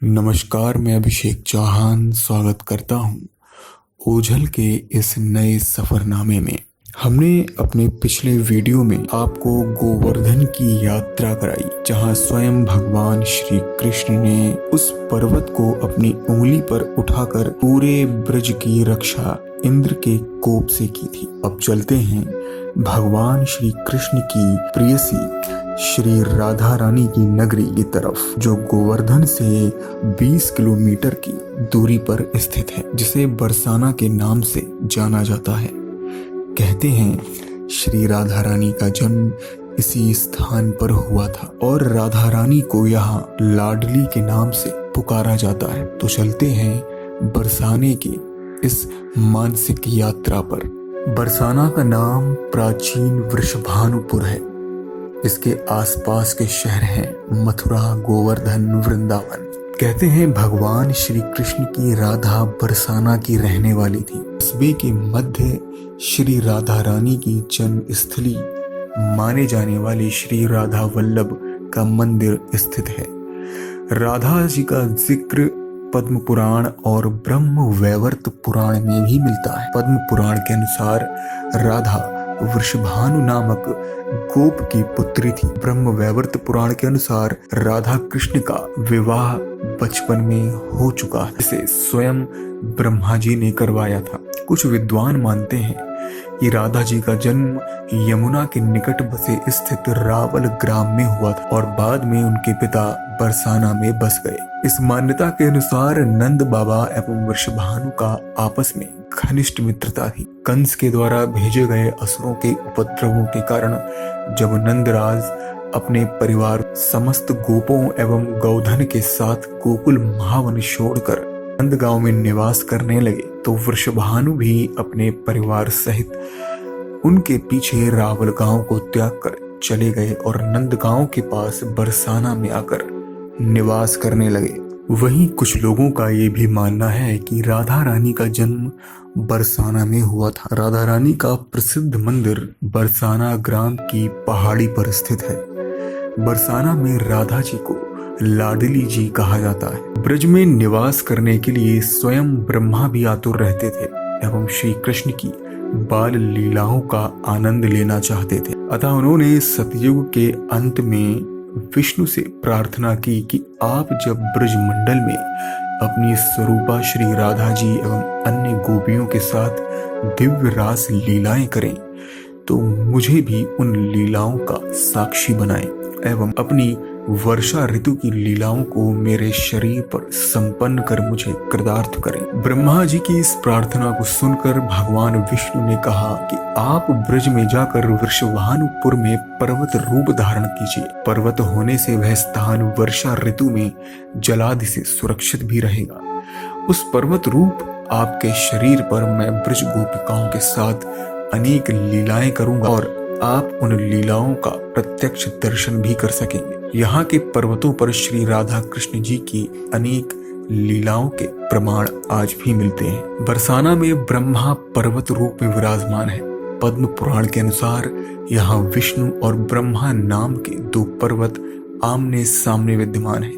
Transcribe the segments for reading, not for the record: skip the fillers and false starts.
नमस्कार, मैं अभिषेक चौहान स्वागत करता हूँ ओझल के इस नए सफरनामे में। हमने अपने पिछले वीडियो में आपको गोवर्धन की यात्रा कराई, जहाँ स्वयं भगवान श्री कृष्ण ने उस पर्वत को अपनी उंगली पर उठाकर पूरे ब्रज की रक्षा इंद्र के कोप से की थी। अब चलते हैं भगवान श्री कृष्ण की प्रेयसी श्री राधा रानी की नगरी की तरफ, जो गोवर्धन से 20 किलोमीटर की दूरी पर स्थित है, जिसे बरसाना के नाम से जाना जाता है। कहते हैं श्री राधा रानी का जन्म इसी स्थान पर हुआ था और राधा रानी को यहाँ लाडली के नाम से पुकारा जाता है। तो चलते हैं बरसाने की इस मानसिक यात्रा पर। बरसाना का नाम प्राचीन वृषभानुपुर है। इसके आसपास के शहर हैं मथुरा, गोवर्धन, वृंदावन। कहते हैं भगवान श्री कृष्ण की राधा बरसाना की रहने वाली थी। कस्बे के मध्य श्री राधा रानी की जन्म स्थली माने जाने वाले श्री राधा वल्लभ का मंदिर स्थित है। राधा जी का जिक्र पद्म पुराण और ब्रह्म वैवर्त पुराण में भी मिलता है। पद्म पुराण के अनुसार राधा वृषभानु नामक गोप की पुत्री थी। ब्रह्म वैवर्त पुराण के अनुसार राधा कृष्ण का विवाह बचपन में हो चुका है, जिसे स्वयं ब्रह्मा जी ने करवाया था। कुछ विद्वान मानते हैं कि राधा जी का जन्म यमुना के निकट बसे स्थित रावल ग्राम में हुआ था और बाद में उनके पिता बरसाना में बस गए। इस मान्यता के अनुसार नंद बाबा एवं वृषभानु का आपस में घनिष्ठ मित्रता थी। कंस के द्वारा भेजे गए असुरों के उपद्रवों के कारण जब नंदराज अपने परिवार समस्त गोपों एवं गौधन के साथ गोकुल महावन छोड़कर नंदगांव में निवास करने लगे, तो वृषभानु भी अपने परिवार सहित उनके पीछे रावल गांव को त्याग कर चले गए और नंदगांव के पास बरसाना में आकर निवास करने लगे। वहीं कुछ लोगों का ये भी मानना है कि राधा रानी का जन्म बरसाना में हुआ था। राधा रानी का प्रसिद्ध मंदिर बरसाना ग्राम की पहाड़ी पर स्थित है। बरसाना में राधा जी को लाडली जी कहा जाता है। ब्रज में निवास करने के लिए स्वयं ब्रह्मा भी आतुर रहते थे एवं श्री कृष्ण की बाल लीलाओं का आनंद लेना चाहते थे। अतः उन्होंने सतयुग के अंत में विष्णु से प्रार्थना की कि आप जब ब्रज मंडल में अपनी स्वरूपा श्री राधा जी एवं अन्य गोपियों के साथ दिव्य रास लीलाएं करें, तो मुझे भी उन लीलाओं का साक्षी बनाएं एवं अपनी वर्षा ऋतु की लीलाओं को मेरे शरीर पर संपन्न कर मुझे कृतार्थ करें। ब्रह्मा जी की इस प्रार्थना को सुनकर भगवान विष्णु ने कहा कि आप ब्रज में जाकर वृषभानुपुर में पर्वत रूप धारण कीजिए। पर्वत होने से वह स्थान वर्षा ऋतु में जलादि से सुरक्षित भी रहेगा। उस पर्वत रूप आपके शरीर पर मैं ब्रज गोपिकाओं के साथ अनेक लीलाएं करूंगा और आप उन लीलाओं का प्रत्यक्ष दर्शन भी कर सकेंगे। यहाँ के पर्वतों पर श्री राधा कृष्ण जी की अनेक लीलाओं के प्रमाण आज भी मिलते हैं। बरसाना में ब्रह्मा पर्वत रूप में विराजमान है। पद्म पुराण के अनुसार यहाँ विष्णु और ब्रह्मा नाम के दो पर्वत आमने सामने विद्यमान है।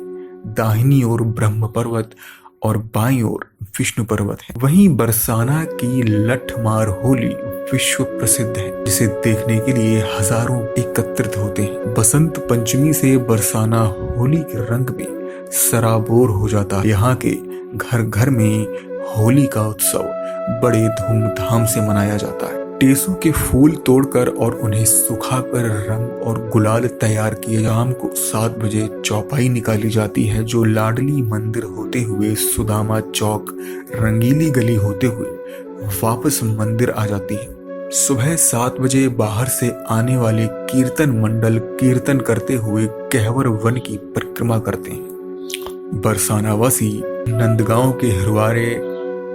दाहिनी ओर ब्रह्म पर्वत और बाईं ओर विष्णु पर्वत है। वहीं बरसाना की लठमार होली विश्व प्रसिद्ध है, जिसे देखने के लिए हजारों एकत्रित होते हैं। बसंत पंचमी से बरसाना होली के रंग में सराबोर हो जाता है। यहाँ के घर घर में होली का उत्सव बड़े धूमधाम से मनाया जाता है। टेसू के फूल तोड़कर और उन्हें सुखाकर रंग और गुलाल तैयार किए। शाम को 7 बजे चौपाई निकाली जाती है, जो लाडली मंदिर होते हुए सुदामा चौक, रंगीली गली होते हुए वापस मंदिर आ जाती है। सुबह 7 बजे बाहर से आने वाले कीर्तन मंडल कीर्तन करते हुए कहवर वन की परिक्रमा करते हैं। बरसानावासी नंदगांव के हिरवारे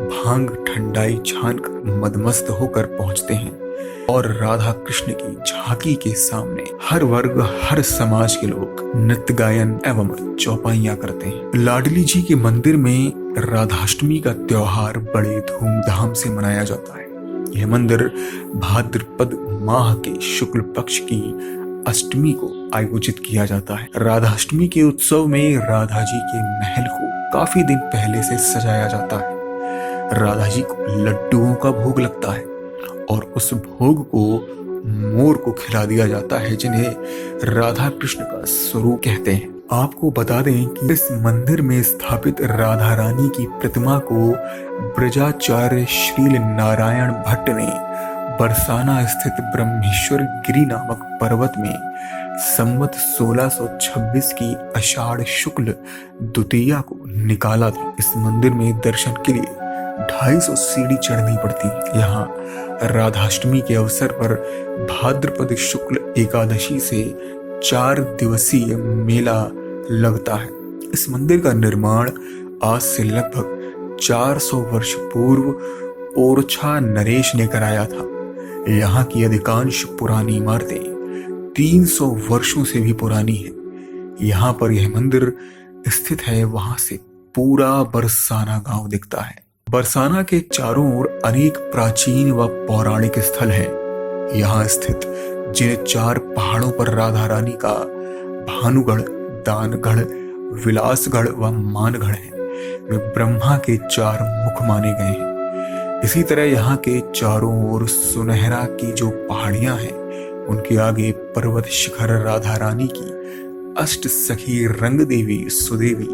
भांग ठंडाई छानकर मदमस्त होकर पहुंचते हैं और राधा कृष्ण की झांकी के सामने हर वर्ग हर समाज के लोग नृत्य गायन एवं चौपाइयां करते हैं। लाडली जी के मंदिर में राधाष्टमी का त्योहार बड़े धूमधाम से मनाया जाता है। यह मंदिर भाद्रपद माह के शुक्ल पक्ष की अष्टमी को आयोजित किया जाता है। राधाष्टमी के उत्सव में राधा जी के महल को काफी दिन पहले से सजाया जाता है। राधा जी को लड्डुओं का भोग लगता है और उस भोग को मोर को खिला दिया जाता है, जिन्हें राधा कृष्ण का स्वरूप कहते हैं। आपको बता दें कि इस मंदिर में स्थापित राधा रानी की प्रतिमा को ब्रजाचार्य श्रील नारायण भट्ट ने बरसाना स्थित ब्रह्मेश्वर गिरी नामक पर्वत में संवत 1626 की आषाढ़ शुक्ल द्वितीया को निकाला था। इस मंदिर में दर्शन के लिए 250 सीढ़ी चढ़नी पड़ती है। यहाँ राधाष्टमी के अवसर पर भाद्रपद शुक्ल एकादशी से 4 दिवसीय मेला लगता है। इस मंदिर का निर्माण आज से लगभग 400 वर्ष पूर्व ओरछा नरेश ने कराया था। यहाँ की अधिकांश पुरानी इमारतें 300 वर्षों से भी पुरानी है। यहाँ पर यह मंदिर स्थित है, वहां से पूरा बरसाना गांव दिखता है। बरसाना के चारों ओर अनेक प्राचीन व पौराणिक स्थल हैं। यहाँ स्थित जिन 4 पहाड़ों पर राधा रानी का भानुगढ़, दानगढ़, विलासगढ़ व मानगढ़ है, वे ब्रह्मा के 4 मुख माने गए हैं। इसी तरह यहाँ के चारों ओर सुनहरा की जो पहाड़ियां हैं, उनके आगे पर्वत शिखर राधा रानी की अष्ट सखी रंग देवी, सुदेवी,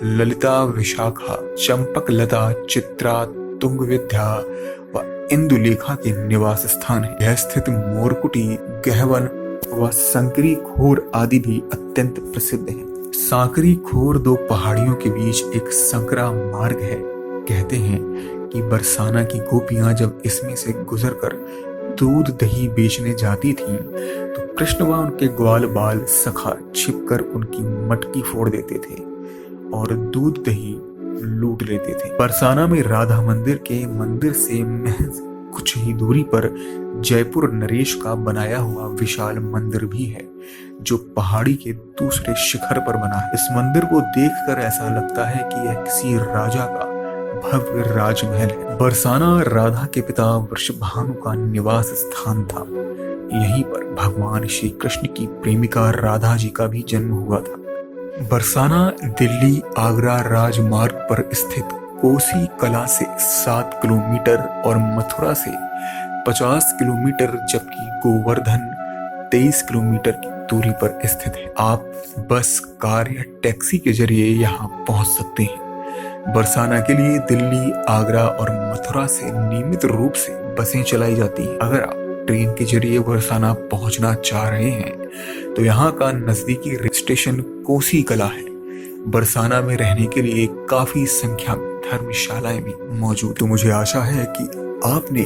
ललिता, विशाखा, चंपक लता, चित्रा, तुंग विद्या व इंदुलेखा के निवास स्थान है। यह स्थित मोरकुटी, गहवन व संकरी खोर आदि भी अत्यंत प्रसिद्ध है। सांकरी खोर 2 पहाड़ियों के बीच एक संकरा मार्ग है। कहते हैं कि बरसाना की गोपियां जब इसमें से गुजरकर दूध दही बेचने जाती थीं, तो कृष्ण व उनके ग्वाल बाल सखा छिपकर उनकी मटकी फोड़ देते थे और दूध दही लूट लेते थे। बरसाना में राधा मंदिर के मंदिर से महज कुछ ही दूरी पर जयपुर नरेश का बनाया हुआ विशाल मंदिर भी है, जो पहाड़ी के दूसरे शिखर पर बना है। इस मंदिर को देखकर ऐसा लगता है कि यह किसी राजा का भव्य राजमहल है। बरसाना राधा के पिता वृषभानु का निवास स्थान था। यहीं पर भगवान श्री कृष्ण की प्रेमिका राधा जी का भी जन्म हुआ था। बरसाना दिल्ली आगरा राजमार्ग पर स्थित कोसी कला से 7 किलोमीटर और मथुरा से 50 किलोमीटर, जबकि गोवर्धन 23 किलोमीटर की दूरी पर स्थित है। आप बस, कार या टैक्सी के जरिए यहाँ पहुँच सकते हैं। बरसाना के लिए दिल्ली, आगरा और मथुरा से नियमित रूप से बसें चलाई जाती हैं। अगर आप ट्रेन के जरिए बरसाना पहुंचना चाह रहे हैं तो यहाँ का नजदीकी स्टेशन कोसी कला है। बरसाना में रहने के लिए काफी संख्या में धर्मशालाएं भी मौजूद। तो मुझे आशा है कि आपने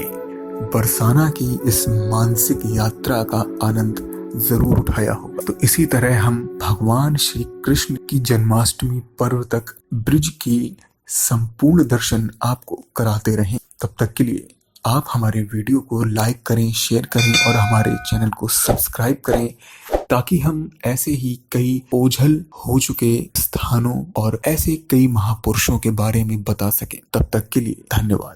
बरसाना की इस मानसिक यात्रा का आनंद जरूर उठाया होगा। तो इसी तरह हम भगवान श्री कृष्ण की जन्माष्टमी पर्व तक ब्रिज की संपूर्ण दर्शन आपको कराते रहें। तब तक के लिए आप हमारे वीडियो को लाइक करें, शेयर करें और हमारे चैनल को सब्सक्राइब करें, ताकि हम ऐसे ही कई ओझल हो चुके स्थानों और ऐसे कई महापुरुषों के बारे में बता सकें। तब तक के लिए धन्यवाद।